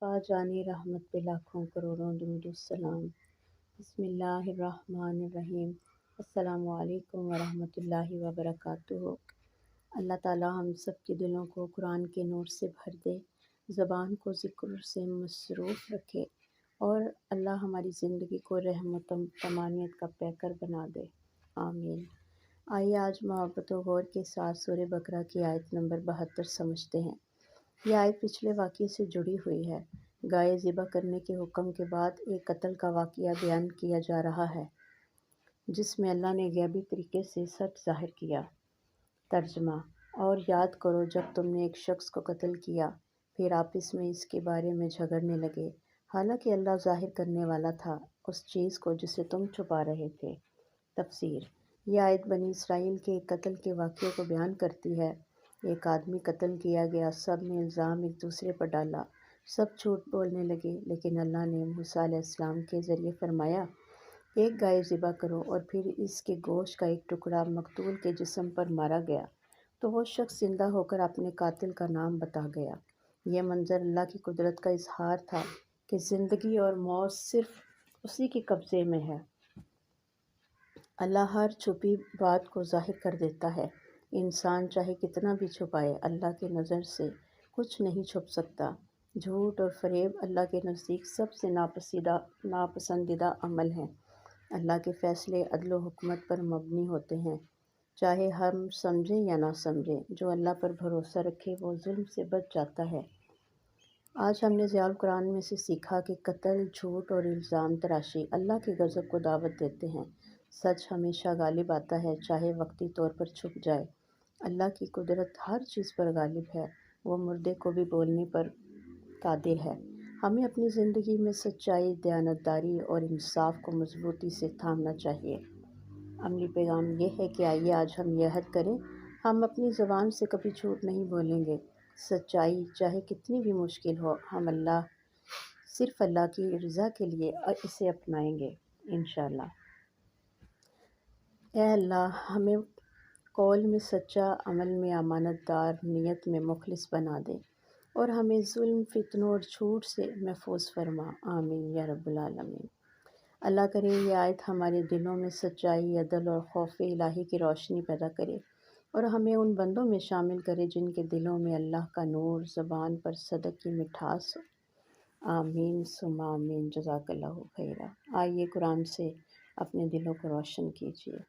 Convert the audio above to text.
मुस्तफ़ा जाने रहमत पे लाखों करोड़ों दुरूद सलाम। बिस्मिल्लाहिर्रहमानिर्रहीम। अस्सलामु अलैकुम वरहमतुल्लाहि वबरकातुहू। अल्लाह ताला हम सब के दिलों को कुरान के नूर से भर दे, ज़बान को ज़िक्र से मसरूफ़ रखे और अल्लाह हमारी ज़िंदगी को रहमत तमानियत का पैकर बना दे। आमीन। आइए आज मोहब्बत व गौर के साथ सूरह बकरा की आयत नंबर 72 समझते हैं। यह आयत पिछले वाक़ये से जुड़ी हुई है। गाय ज़िबा करने के हुक्म के बाद एक कत्ल का वाक़या बयान किया जा रहा है, जिसमें अल्लाह ने गैबी तरीके से सच ज़ाहिर किया। तर्जमा: और याद करो जब तुमने एक शख्स को कत्ल किया, फिर आपस में इसके बारे में झगड़ने लगे, हालांकि अल्लाह ज़ाहिर करने वाला था उस चीज़ को जिसे तुम छुपा रहे थे। तफसीर: यह आयत बनी इसराइल के एक कत्ल के वाक़ये को बयान करती है। एक आदमी कत्ल किया गया, सब ने इल्ज़ाम एक दूसरे पर डाला, सब झूठ बोलने लगे, लेकिन अल्लाह ने मूसा अलैहिस्सलाम के ज़रिए फरमाया, एक गाय ज़िबा करो और फिर इसके गोश्त का एक टुकड़ा मकतूल के जिस्म पर मारा गया तो वो शख्स ज़िंदा होकर अपने कातिल का नाम बता गया। यह मंज़र अल्लाह की कुदरत का इज़हार था कि ज़िंदगी और मौत सिर्फ़ उसी के कब्ज़े में है। अल्लाह हर छुपी बात को ज़ाहिर कर देता है। इंसान चाहे कितना भी छुपाए, अल्लाह की नज़र से कुछ नहीं छुप सकता। झूठ और फ़रेब अल्लाह के नज़दीक सबसे नापसंदीदा अमल हैं। अल्लाह के फ़ैसले अदल व हुकमत पर मबनी होते हैं, चाहे हम समझें या ना समझें। जो अल्लाह पर भरोसा रखे वो जुल्म से बच जाता है। आज हमने ज़ियाउल कुरान में से सीखा कि कत्ल, झूठ और इल्ज़ाम तराशी अल्लाह के गज़ब को दावत देते हैं। सच हमेशा गालिब आता है, चाहे वक्ती तौर पर छुप जाए। अल्लाह की कुदरत हर चीज़ पर गालिब है, वो मुर्दे को भी बोलने पर कादिर है। हमें अपनी ज़िंदगी में सच्चाई, दयानतदारी और इंसाफ को मजबूती से थामना चाहिए। अमली पैगाम यह है कि आइए आज हम यह अहद करें, हम अपनी ज़बान से कभी झूठ नहीं बोलेंगे। सच्चाई चाहे कितनी भी मुश्किल हो, हम सिर्फ़ अल्लाह की रज़ा के लिए इसे अपनाएंगे इंशाअल्लाह। ऐ अल्लाह, हमें कौल में सच्चा, अमल में अमानतदार, नियत में मुखलिस बना दे और हमें जुल्म, फितनों और झूठ से महफूज फरमा। आमीन या रब्बुल आलमीन। अल्लाह करे ये आयत हमारे दिलों में सच्चाई, अदल और खौफ इलाही की रोशनी पैदा करे और हमें उन बंदों में शामिल करे जिनके दिलों में अल्लाह का नूर, ज़बान पर सदक़ की मिठास हो। आमीन सुम्मा आमीन। जज़ाकल्लाहु खैरा। आइए कुरान से अपने दिलों को रोशन कीजिए।